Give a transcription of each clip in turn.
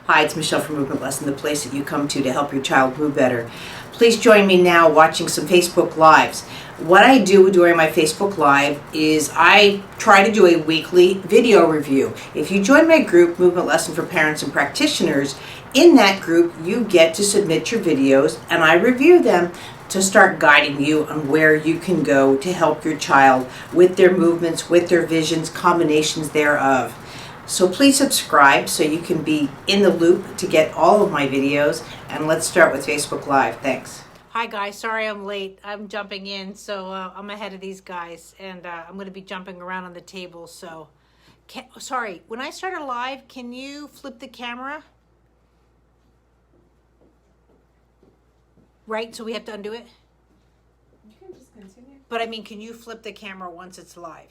Hi, it's Michelle from Movement Lesson, the place that you come to help your child move better. Please join me now watching some Facebook Lives. What I do during my Facebook Live is I try to do a weekly video review. If you join my group, Movement Lesson for Parents and Practitioners, in that group you get to submit your videos and I review them to start guiding you on where you can go to help your child with their movements, with their visions, combinations thereof. So please subscribe so you can be in the loop to get all of my videos. And let's start with Facebook Live. Thanks. Hi guys, sorry I'm late. I'm jumping in, so I'm ahead of these guys. And I'm going to be jumping around on the table. So, sorry, when I start a live, can you flip the camera? Right, so we have to undo it? You can just continue. But I mean, can you flip the camera once it's live?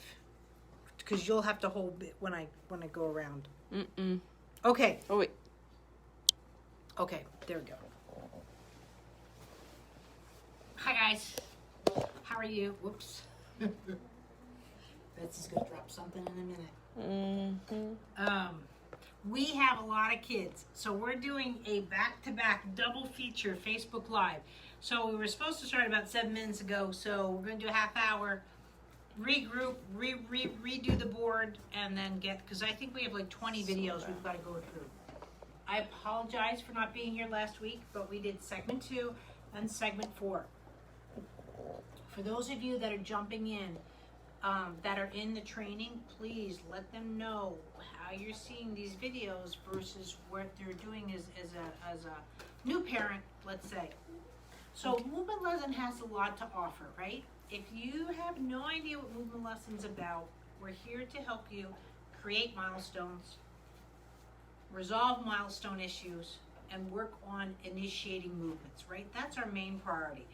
Because you'll have to hold it when I go around. Okay. Oh wait. Okay, there we go. Hi guys. How are you? Whoops. Betsy's gonna drop something in a minute. We have a lot of kids, so we're doing a back-to-back double feature Facebook Live. So we were supposed to start about 7 minutes ago, so we're gonna do a half hour. Regroup, redo the board, and then because I think we have like 20 videos we've got to go through. I apologize for not being here last week, but we did segment 2 and segment 4. For those of you that are jumping in, that are in the training, please let them know how you're seeing these videos versus what they're doing as a new parent, let's say. So Movement Lesson has a lot to offer, right? If you have no idea what Movement Lesson's about, we're here to help you create milestones, resolve milestone issues, and work on initiating movements, right? That's our main priority.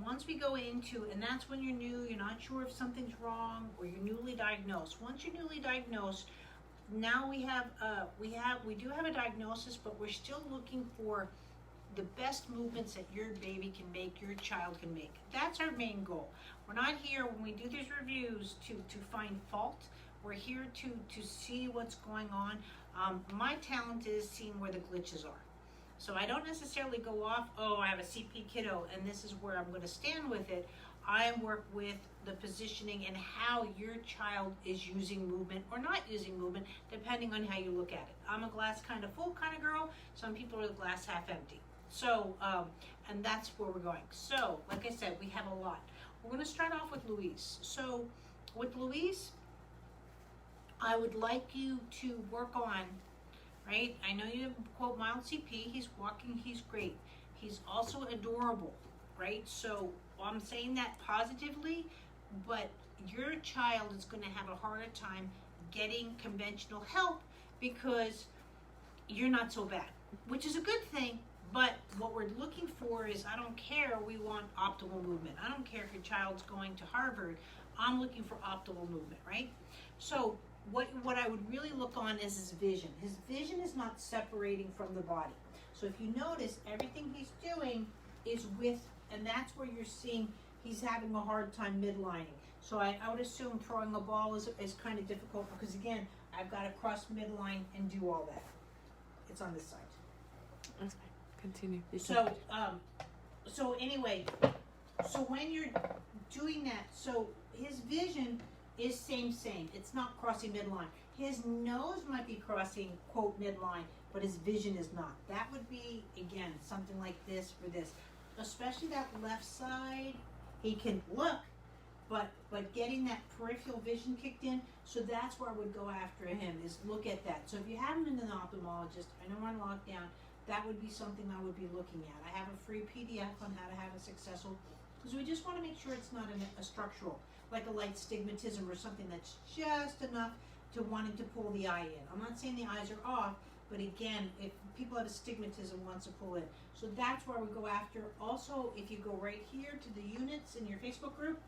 Once we go into, and that's when you're new, you're not sure if something's wrong, or you're newly diagnosed. Once you're newly diagnosed, now we do have a diagnosis, but we're still looking for the best movements that your baby can make, your child can make. That's our main goal. We're not here when we do these reviews to find fault. We're here to see what's going on. My talent is seeing where the glitches are. So I don't necessarily go off, oh, I have a CP kiddo and this is where I'm going to stand with it. I work with the positioning and how your child is using movement or not using movement, depending on how you look at it. I'm a glass kind of full kind of girl. Some people are the glass half empty. So, and that's where we're going. So, like I said, we have a lot. We're going to start off with Luis. So, with Luis, I would like you to work on, right? I know you have, quote, mild CP. He's walking. He's great. He's also adorable, right? So, I'm saying that positively, but your child is going to have a harder time getting conventional help because you're not so bad, which is a good thing. But what we're looking for is, I don't care, we want optimal movement. I don't care if your child's going to Harvard. I'm looking for optimal movement, right? So what I would really look on is his vision. His vision is not separating from the body. So if you notice, everything he's doing is with, and that's where you're seeing he's having a hard time midlining. So I would assume throwing a ball is kind of difficult because, again, I've got to cross midline and do all that. It's on this side. Okay. Continue. So anyway, so when you're doing that, so his vision is same. It's not crossing midline. His nose might be crossing, quote, midline, but his vision is not. That would be, again, something like this for this. Especially that left side, he can look, but getting that peripheral vision kicked in, so that's where I would go after him, is look at that. So if you haven't been to an ophthalmologist, I know we're on lockdown, that would be something I would be looking at. I have a free PDF on how to have a successful, because we just want to make sure it's not a structural, like a light stigmatism or something that's just enough to wanting to pull the eye in. I'm not saying the eyes are off, but again, if people have a stigmatism wants to pull in. So that's where we go after. Also, if you go right here to the units in your Facebook group,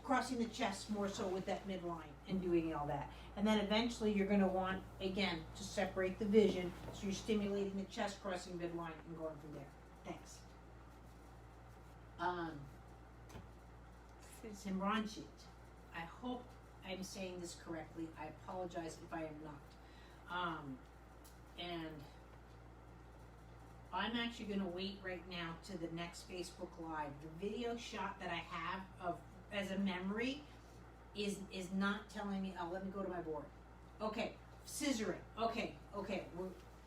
crossing the chest more so with that midline and doing all that. And then eventually you're going to want, again, to separate the vision. So you're stimulating the chest, crossing midline, and going from there. Thanks. Simranjit, I hope I'm saying this correctly. I apologize if I am not. And I'm actually going to wait right now to the next Facebook Live. The video shot that I have of as a memory is not telling me. Oh, let me go to my board. Okay, scissoring. Okay.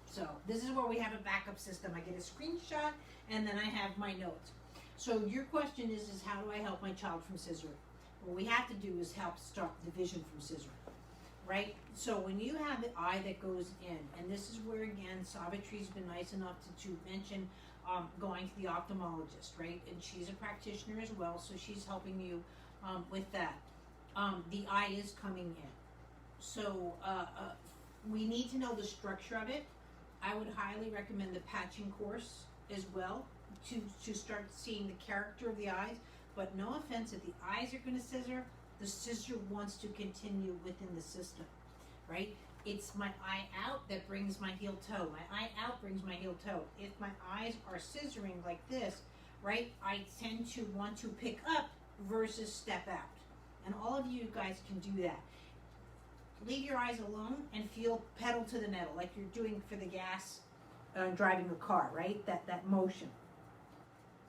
So this is where we have a backup system. I get a screenshot and then I have my notes. So your question is how do I help my child from scissoring? What we have to do is help stop the vision from scissoring, right? So when you have the eye that goes in, and this is where again Savitri's been nice enough to mention going to the ophthalmologist, right? And she's a practitioner as well, so she's helping you with that. The eye is coming in, so we need to know the structure of it. I would highly recommend the patching course as well to start seeing the character of the eyes. But no offense, if the eyes are going to scissor, the scissor wants to continue within the system, right? It's my eye out that brings my heel toe. My eye out brings my heel toe. If my eyes are scissoring like this, right, I tend to want to pick up versus step out. And all of you guys can do that. Leave your eyes alone and feel pedal to the metal, like you're doing for the gas driving a car, right? That motion.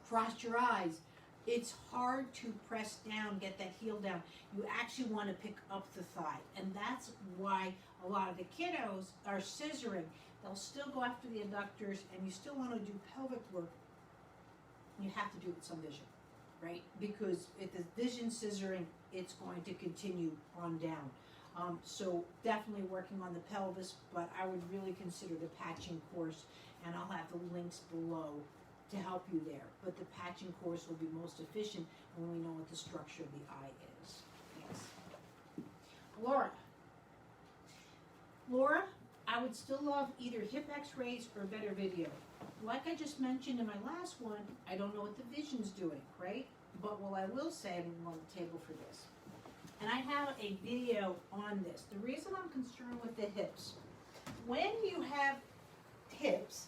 Cross your eyes. It's hard to press down, get that heel down. You actually want to pick up the thigh. And that's why a lot of the kiddos are scissoring. They'll still go after the adductors, and you still want to do pelvic work. You have to do it with some vision, right? Because if the vision scissoring, it's going to continue on down. So definitely working on the pelvis, but I would really consider the patching course, and I'll have the links below to help you there. But the patching course will be most efficient when we know what the structure of the eye is. Yes. Laura, I would still love either hip x-rays or better video. Like I just mentioned in my last one, I don't know what the vision's doing, right? But what I will say, I'm on the table for this. And I have a video on this. The reason I'm concerned with the hips, when you have hips,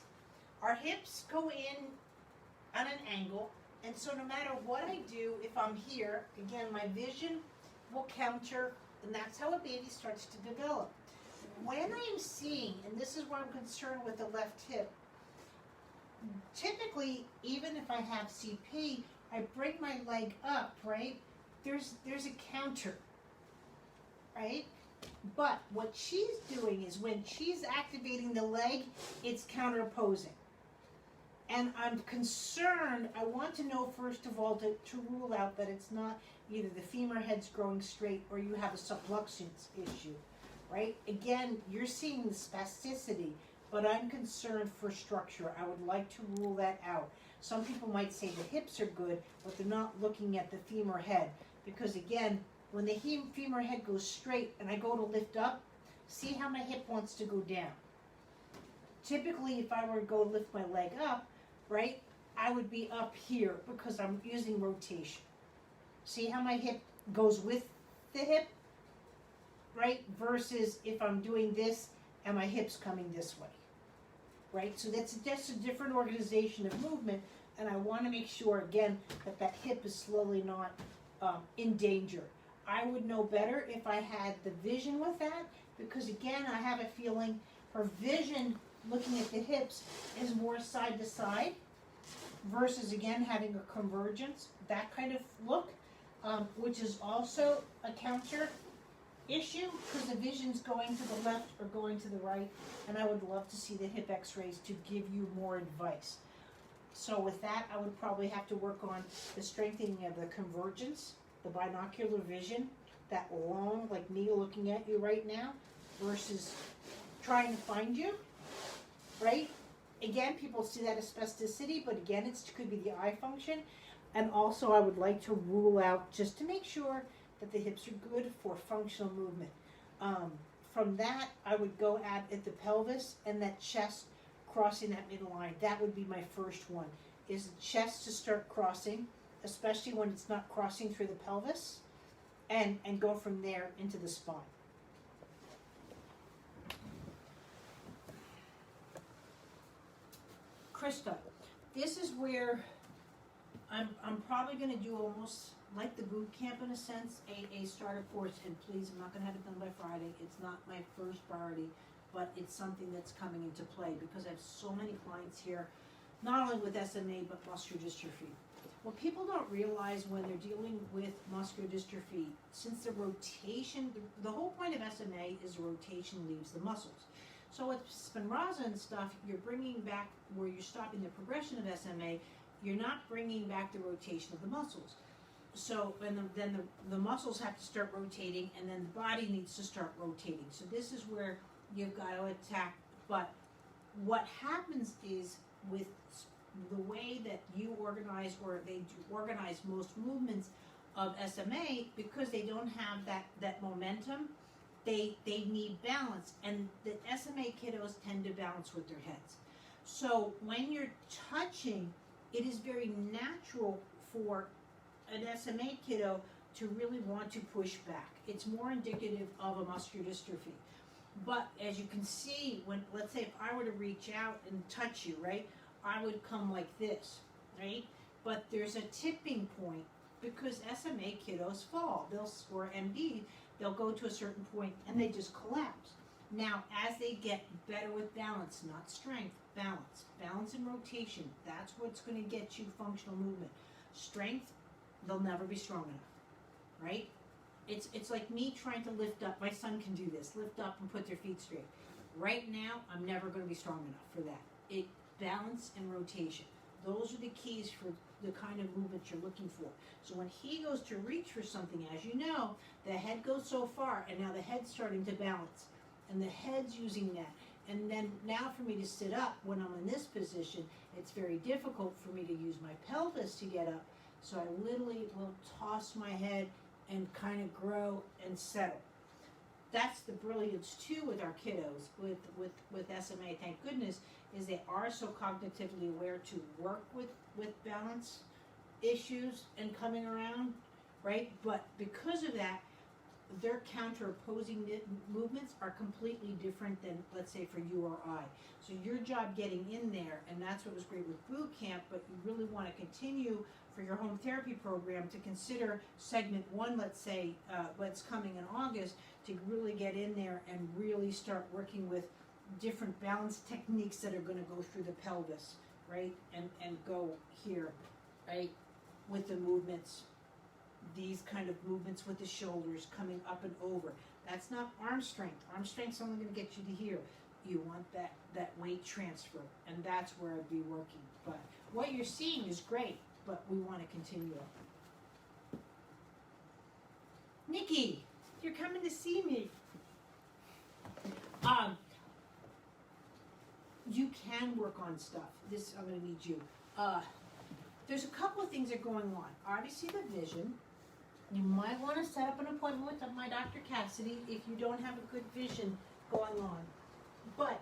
our hips go in on an angle, and so no matter what I do, if I'm here, again, my vision will counter, and that's how a baby starts to develop. When I'm seeing, and this is where I'm concerned with the left hip, typically, even if I have CP, I bring my leg up, right? There's a counter, right? But what she's doing is when she's activating the leg, it's counterposing. And I'm concerned, I want to know first of all to rule out that it's not either the femur head's growing straight or you have a subluxance issue, right? Again, you're seeing the spasticity, but I'm concerned for structure. I would like to rule that out. Some people might say the hips are good, but they're not looking at the femur head. Because again, when the femur head goes straight and I go to lift up, see how my hip wants to go down. Typically, if I were to go lift my leg up, right, I would be up here because I'm using rotation. See how my hip goes with the hip, right? Versus if I'm doing this and my hip's coming this way, right? So that's just a different organization of movement, and I want to make sure, again, that that hip is slowly not in danger. I would know better if I had the vision with that, because again, I have a feeling her vision looking at the hips is more side to side versus again having a convergence, that kind of look, which is also a counter issue because the vision's going to the left or going to the right, and I would love to see the hip x-rays to give you more advice. So with that, I would probably have to work on the strengthening of the convergence, the binocular vision, that long, like me looking at you right now, versus trying to find you, right? Again, people see that as spasticity, but again, it could be the eye function. And also I would like to rule out, just to make sure that the hips are good for functional movement. From that, I would go at the pelvis and that chest crossing that midline. That would be my first one, is the chest to start crossing, especially when it's not crossing through the pelvis, and go from there into the spine. Krista, this is where I'm probably going to do almost like the boot camp in a sense, a starter course, and please, I'm not going to have it done by Friday. It's not my first priority, but it's something that's coming into play because I have so many clients here not only with SMA, but muscular dystrophy. What people don't realize when they're dealing with muscular dystrophy, since the rotation, the whole point of SMA is the rotation leaves the muscles. So with Spinraza and stuff, you're bringing back, where you're stopping the progression of SMA, you're not bringing back the rotation of the muscles. So then the muscles have to start rotating, and then the body needs to start rotating. So this is where you've got to attack. But what happens is, with the way that you organize, or they organize most movements of SMA, because they don't have that momentum, they need balance, and the SMA kiddos tend to balance with their heads. So when you're touching, it is very natural for an SMA kiddo to really want to push back. It's more indicative of a muscular dystrophy. But as you can see, when, let's say if I were to reach out and touch you, right, I would come like this, right? But there's a tipping point, because SMA kiddos fall. Or MD, they'll go to a certain point and they just collapse. Now, as they get better with balance, not strength, balance and rotation, that's what's going to get you functional movement. Strength, they'll never be strong enough, right? It's like me trying to lift up. My son can do this, lift up and put their feet straight. Right now, I'm never going to be strong enough for that. Balance and rotation. Those are the keys for the kind of movement you're looking for. So when he goes to reach for something, as you know, the head goes so far, and now the head's starting to balance, and the head's using that. And then now for me to sit up, when I'm in this position, it's very difficult for me to use my pelvis to get up. So I literally will toss my head and kind of grow and settle. That's the brilliance too with our kiddos, with SMA, thank goodness, is they are so cognitively aware to work with balance issues and coming around, right? But because of that, their counter-opposing movements are completely different than, let's say, for you or I. So your job getting in there, and that's what was great with boot camp, but you really want to continue for your home therapy program to consider segment 1, let's say, what's coming in August, to really get in there and really start working with different balance techniques that are going to go through the pelvis, right? And go here, right? With the movements, these kind of movements with the shoulders coming up and over. That's not arm strength. Arm strength's only going to get you to here. You want that weight transfer, and that's where I'd be working. But what you're seeing is great, but we want to continue it. Nikki, you're coming to see me. You can work on stuff. This, I'm going to need you. There's a couple of things that are going on. Obviously, the vision. You might want to set up an appointment with my Dr. Cassidy if you don't have a good vision going on. But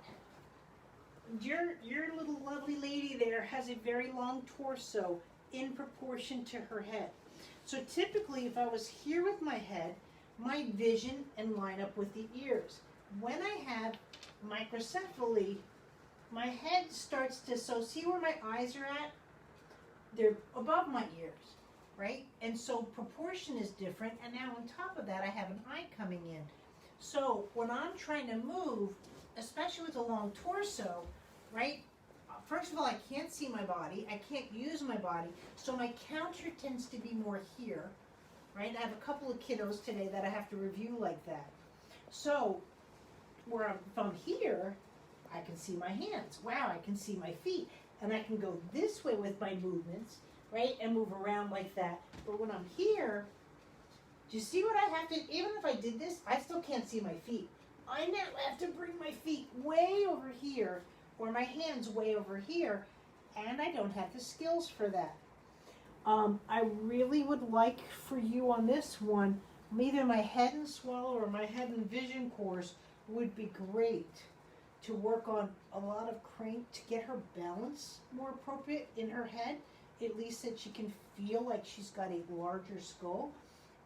your little lovely lady there has a very long torso in proportion to her head. So typically, if I was here with my head, my vision and line up with the ears. When I have microcephaly, my head starts to, so see where my eyes are at? They're above my ears, right? And so proportion is different, and now on top of that, I have an eye coming in. So when I'm trying to move, especially with a long torso, right? First of all, I can't see my body. I can't use my body. So my counter tends to be more here, right? I have a couple of kiddos today that I have to review like that. So if I'm here, I can see my hands. Wow, I can see my feet. And I can go this way with my movements, right? And move around like that. But when I'm here, do you see what I have to, even if I did this, I still can't see my feet. I now have to bring my feet way over here, or my hands way over here, and I don't have the skills for that. I really would like for you on this one, either my head and swallow or my head and vision course would be great to work on a lot of crane to get her balance more appropriate in her head, at least that she can feel like she's got a larger skull.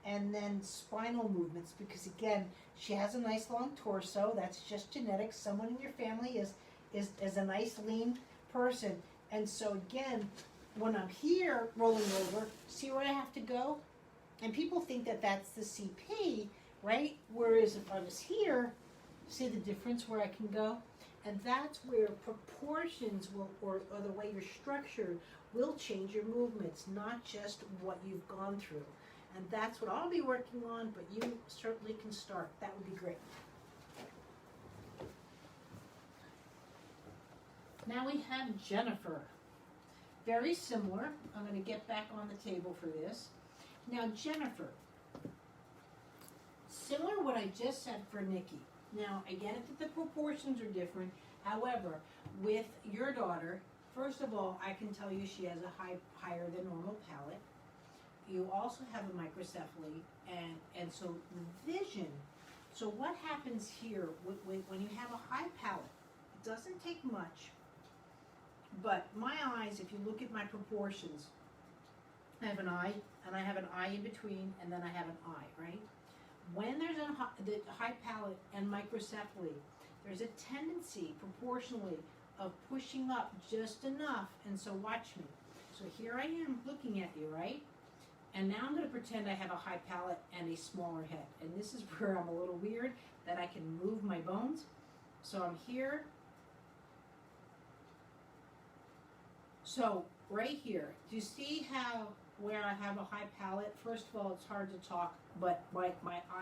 And then spinal movements, because again, she has a nice long torso. That's just genetics. Someone in your family is a nice lean person. And so again, when I'm here rolling over, see where I have to go? And people think that that's the CP, right? Whereas if I was here, see the difference where I can go? And that's where proportions will, or the way you're structured, will change your movements, not just what you've gone through. And that's what I'll be working on, but you certainly can start. That would be great. Now we have Jennifer. Very similar. I'm going to get back on the table for this. Now Jennifer, similar to what I just said for Nikki. Now again, if the proportions are different, however, with your daughter, first of all, I can tell you she has a higher than normal palate. You also have a microcephaly, and so vision. So what happens here when you have a high palate? It doesn't take much, but my eyes, if you look at my proportions, I have an eye, and I have an eye in between, and then I have an eye, right? When there's the high palate and microcephaly, there's a tendency proportionally of pushing up just enough, and so watch me. So here I am looking at you, right? And now I'm going to pretend I have a high palate and a smaller head. And this is where I'm a little weird, that I can move my bones. So I'm here. So right here, do you see how where I have a high palate? First of all, it's hard to talk, but my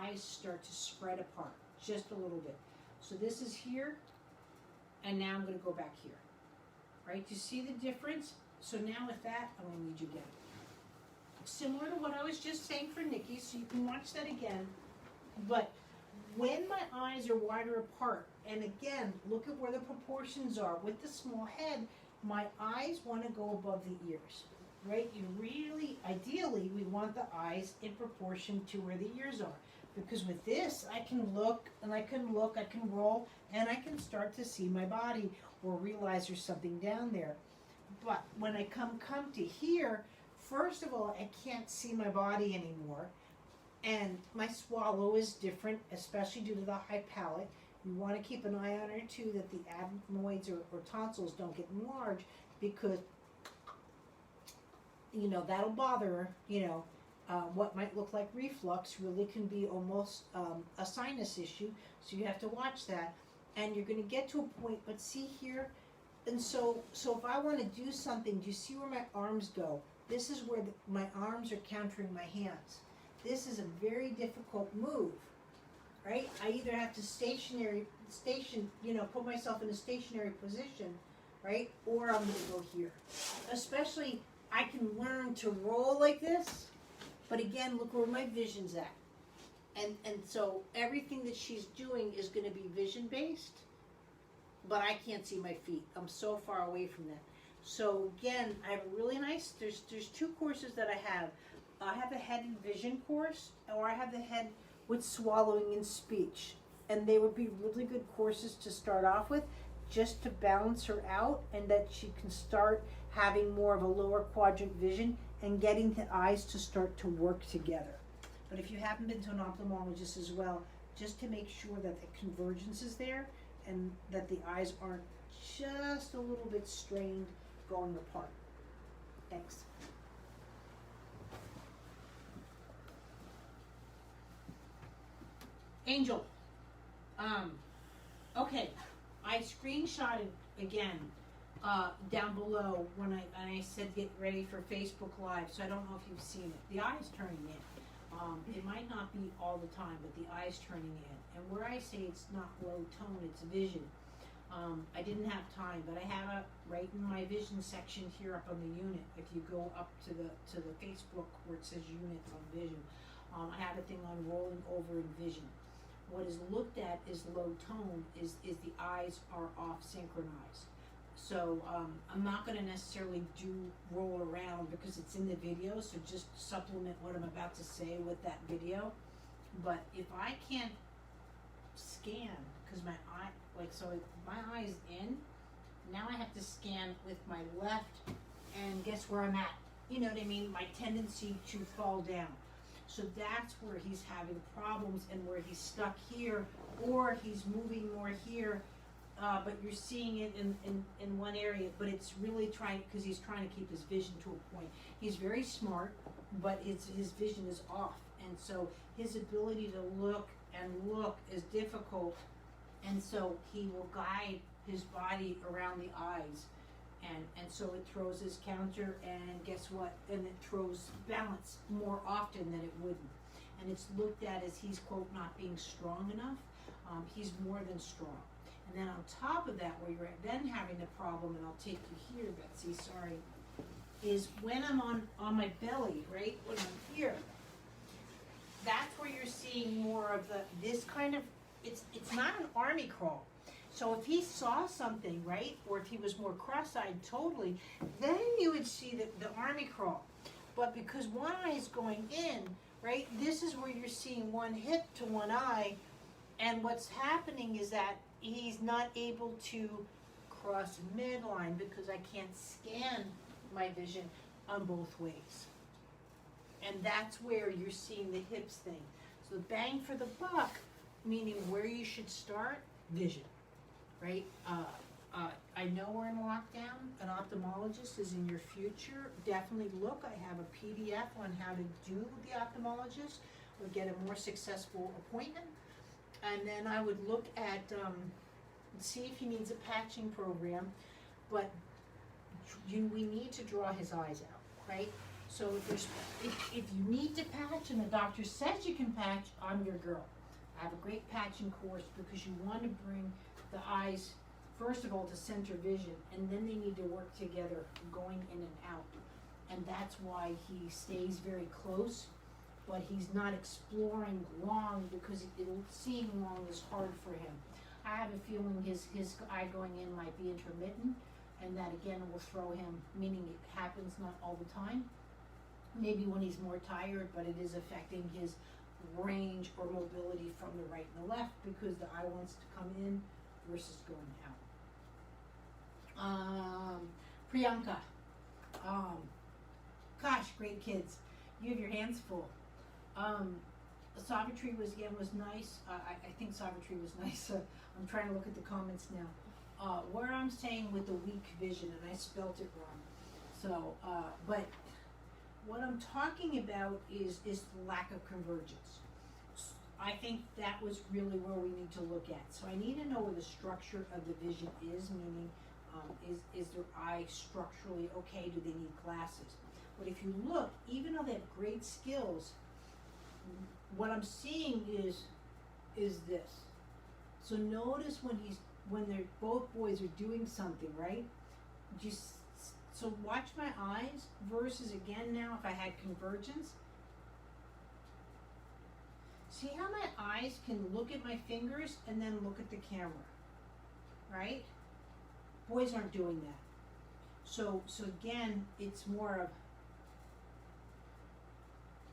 eyes start to spread apart just a little bit. So this is here, and now I'm going to go back here. Right? Do you see the difference? So now with that, I'm going to need you again. Similar to what I was just saying for Nikki, so you can watch that again. But when my eyes are wider apart, and again, look at where the proportions are. With the small head, my eyes want to go above the ears, right? You really, ideally, we want the eyes in proportion to where the ears are. Because with this, I can look, and I can look, I can roll, and I can start to see my body or realize there's something down there. But when I come to here, first of all, I can't see my body anymore, and my swallow is different, especially due to the high palate. You want to keep an eye on her too, that the adenoids or tonsils don't get enlarged, because that'll bother her. What might look like reflux really can be almost a sinus issue, so you have to watch that. And you're going to get to a point, but see here, and so if I want to do something, do you see where my arms go? This is where my arms are countering my hands. This is a very difficult move, right? I either have to put myself in a stationary position, right? Or I'm going to go here. Especially, I can learn to roll like this, but again, look where my vision's at. And so everything that she's doing is going to be vision-based, but I can't see my feet. I'm so far away from that. So again, I have a really nice, there's two courses that I have. I have a head and vision course, or I have the head with swallowing and speech. And they would be really good courses to start off with, just to balance her out, and that she can start having more of a lower quadrant vision and getting the eyes to start to work together. But if you haven't been to an ophthalmologist as well, just to make sure that the convergence is there and that the eyes aren't just a little bit strained going apart. Thanks. Angel. Okay, I screenshotted again down below when I said get ready for Facebook Live, so I don't know if you've seen it. The eye's turning in. It might not be all the time, but the eye's turning in. And where I say it's not low tone, it's vision. I didn't have time, but I have it right in my vision section here up on the unit. If you go up to the Facebook where it says units on vision, I have a thing on rolling over in vision. What is looked at is low tone, is the eyes are off synchronized. So I'm not going to necessarily do roll around because it's in the video, so just supplement what I'm about to say with that video. But if I can't scan, because my eye, my eye is in, now I have to scan with my left, and guess where I'm at? You know what I mean? My tendency to fall down. So that's where he's having problems, and where he's stuck here, or he's moving more here, but you're seeing it in one area, but it's really because he's trying to keep his vision to a point. He's very smart, but his vision is off, and so his ability to look is difficult, and so he will guide his body around the eyes. And so it throws his counter, and guess what? And it throws balance more often than it wouldn't. And it's looked at as he's, quote, not being strong enough. He's more than strong. And then on top of that, where you're then having the problem, and I'll take you here, Betsy, sorry, is when I'm on my belly, right? When I'm here, that's where you're seeing more of this kind of, it's not an army crawl. So if he saw something, right, or if he was more cross-eyed totally, then you would see the army crawl. But because one eye is going in, right, this is where you're seeing one hip to one eye, and what's happening is that he's not able to cross midline because I can't scan my vision on both ways. And that's where you're seeing the hips thing. So the bang for the buck, meaning where you should start, vision, right? I know we're in lockdown. An ophthalmologist is in your future. Definitely look. I have a PDF on how to do the ophthalmologist or get a more successful appointment. And then I would look at, see if he needs a patching program, but we need to draw his eyes out, right? So if you need to patch and the doctor says you can patch, I'm your girl. I have a great patching course because you want to bring the eyes, first of all, to center vision, and then they need to work together going in and out. And that's why he stays very close, but he's not exploring long because seeing long is hard for him. I have a feeling his eye going in might be intermittent, and that again will throw him, meaning it happens not all the time. Maybe when he's more tired, but it is affecting his range or mobility from the right and the left because the eye wants to come in versus going out. Priyanka, gosh, great kids. You have your hands full. Savitri was nice. I think Savitri was nice. I'm trying to look at the comments now. Where I'm saying with the weak vision, and I spelt it wrong. So, but what I'm talking about is the lack of convergence. I think that was really where we need to look at. So I need to know where the structure of the vision is, meaning is their eye structurally okay? Do they need glasses? But if you look, even though they have great skills, what I'm seeing is this. So notice when they're both boys are doing something, right? So watch my eyes versus again now if I had convergence. See how my eyes can look at my fingers and then look at the camera, right? Boys aren't doing that. So again, it's more of,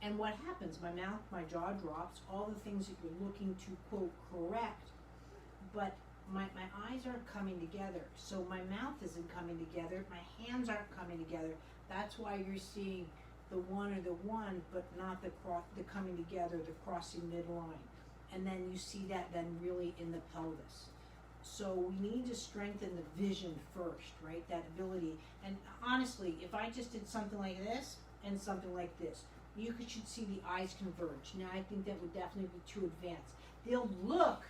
and what happens? My mouth, my jaw drops, all the things that you're looking to, quote, correct, but my eyes aren't coming together. So my mouth isn't coming together, my hands aren't coming together. That's why you're seeing the one or the one, but not the coming together, the crossing midline. And then you see that then really in the pelvis. So we need to strengthen the vision first, right? That ability. And honestly, if I just did something like this and something like this, you should see the eyes converge. Now I think that would definitely be too advanced. They'll look,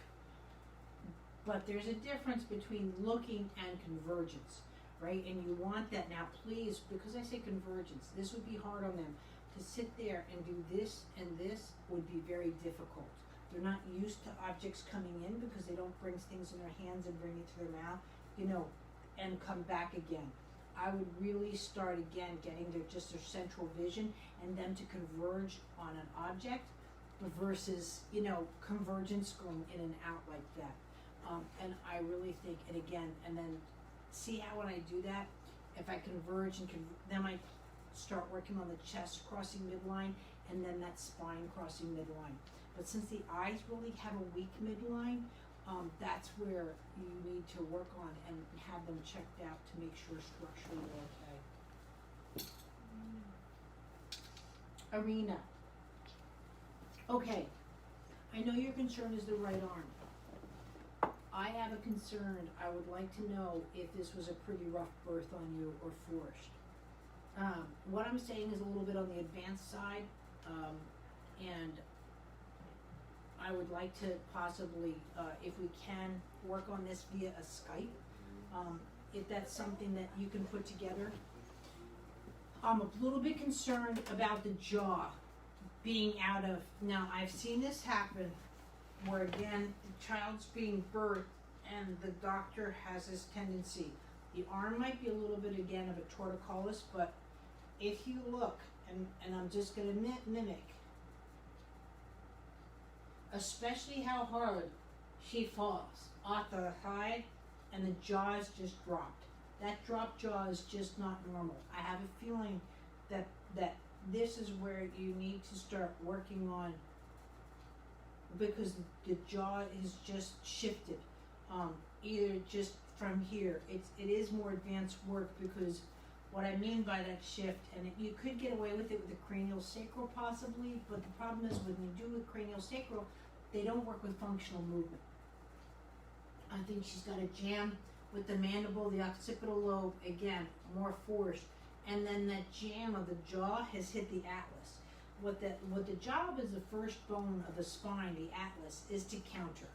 but there's a difference between looking and convergence, right? And you want that. Now please, because I say convergence, this would be hard on them. To sit there and do this and this would be very difficult. They're not used to objects coming in because they don't bring things in their hands and bring it to their mouth, and come back again. I would really start again getting their central vision and them to converge on an object versus, convergence going in and out like that. And I really think, and again, and then see how when I do that, if I converge then I start working on the chest crossing midline and then that spine crossing midline. But since the eyes really have a weak midline, that's where you need to work on and have them checked out to make sure structurally they're okay. Arena. Okay, I know your concern is the right arm. I have a concern. I would like to know if this was a pretty rough birth on you or forced. What I'm saying is a little bit on the advanced side, and I would like to possibly, if we can, work on this via a Skype if that's something that you can put together. I'm a little bit concerned about the jaw being out of, now I've seen this happen where again, the child's being birthed and the doctor has this tendency. The arm might be a little bit again of a torticollis, but if you look, and I'm just gonna mimic, especially how hard she falls off the thigh and the jaw is just dropped. That dropped jaw is just not normal. I have a feeling that this is where you need to start working on, because the jaw is just shifted. Either just from here, it is more advanced work, because what I mean by that shift, and you could get away with it with the cranial sacral possibly, but the problem is when you do with cranial sacral, they don't work with functional movement. I think she's got a jam with the mandible, the occipital lobe, again, more force. And then that jam of the jaw has hit the atlas. What the job is, the first bone of the spine, the atlas, is to counter.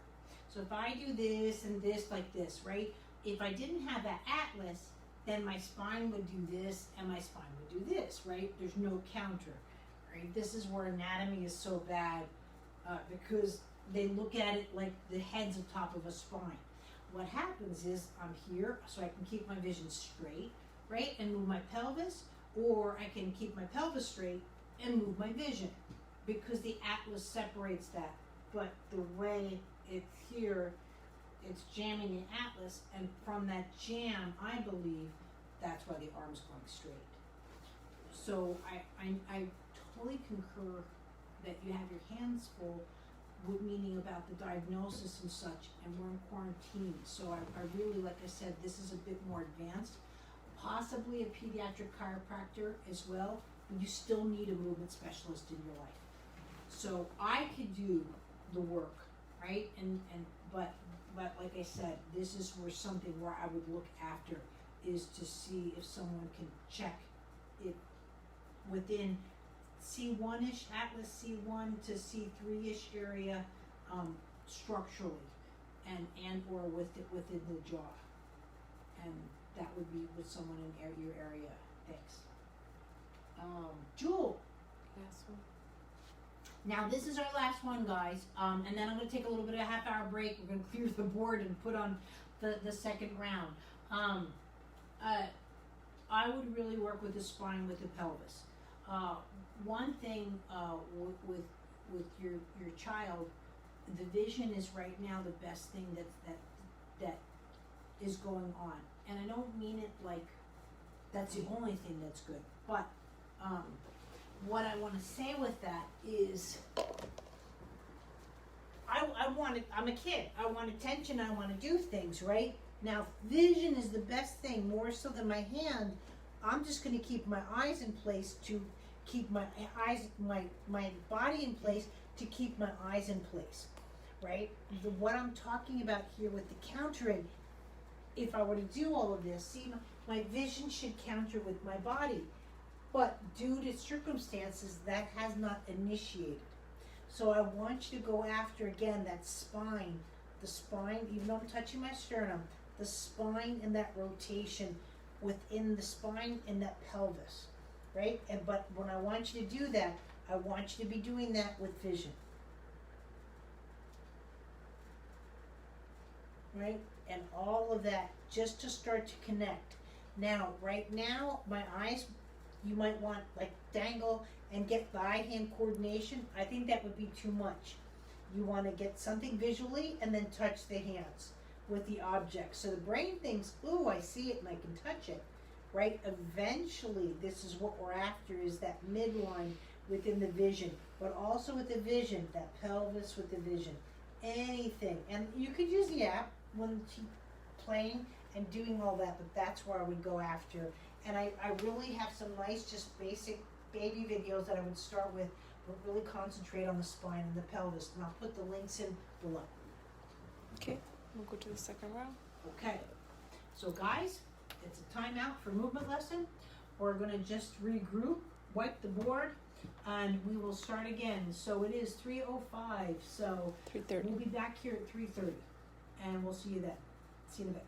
So if I do this and this like this, right? If I didn't have that atlas, then my spine would do this and my spine would do this, right? There's no counter, right? This is where anatomy is so bad, because they look at it like the head's on top of a spine. What happens is I'm here so I can keep my vision straight, right? And move my pelvis, or I can keep my pelvis straight and move my vision, because the atlas separates that. But the way it's here, it's jamming the atlas, and from that jam, I believe that's why the arm's going straight. So I totally concur that you have your hands full, with meaning about the diagnosis and such, and we're in quarantine. So I really, like I said, this is a bit more advanced. Possibly a pediatric chiropractor as well, but you still need a movement specialist in your life. So I could do the work, right? But like I said, this is something where I would look after, is to see if someone can check it within C1-ish, Atlas C1 to C3-ish area, structurally, and or within the jaw, and that would be with someone in your area. Thanks. Jewel. Last one. Now this is our last one, guys, and then I'm going to take a little bit of a half-hour break. We're going to clear the board and put on the second round. I would really work with the spine, with the pelvis. One thing with your child, the vision is right now the best thing that is going on, and I don't mean it like that's the only thing that's good, but what I want to say with that is I'm a kid. I want attention. I want to do things, right? Now, vision is the best thing, more so than my hand. I'm just going to keep my eyes in place to keep my body in place to keep my eyes in place, right? What I'm talking about here with the countering, if I were to do all of this, see, my vision should counter with my body, but due to circumstances, that has not initiated. So I want you to go after, again, that spine, the spine, even though I'm touching my sternum, the spine and that rotation within the spine and that pelvis, right? But when I want you to do that, I want you to be doing that with vision, right? And all of that, just to start to connect. Now, right now, my eyes, you might want like dangle and get the eye-hand coordination. I think that would be too much. You want to get something visually and then touch the hands with the object. So the brain thinks, ooh, I see it and I can touch it, right? Eventually, this is what we're after, is that midline within the vision, but also with the vision, that pelvis with the vision, anything. And you could use the app when she's playing and doing all that, but that's where I would go after. And I really have some nice, just basic baby videos that I would start with, but really concentrate on the spine and the pelvis. And I'll put the links in below. Okay, we'll go to the second round. Okay, so guys, it's a timeout for movement lesson. We're gonna just regroup, wipe the board, and we will start again. So it is 3:05, so 3:30. we'll be back here at 3:30, and we'll see you then. See you in a bit.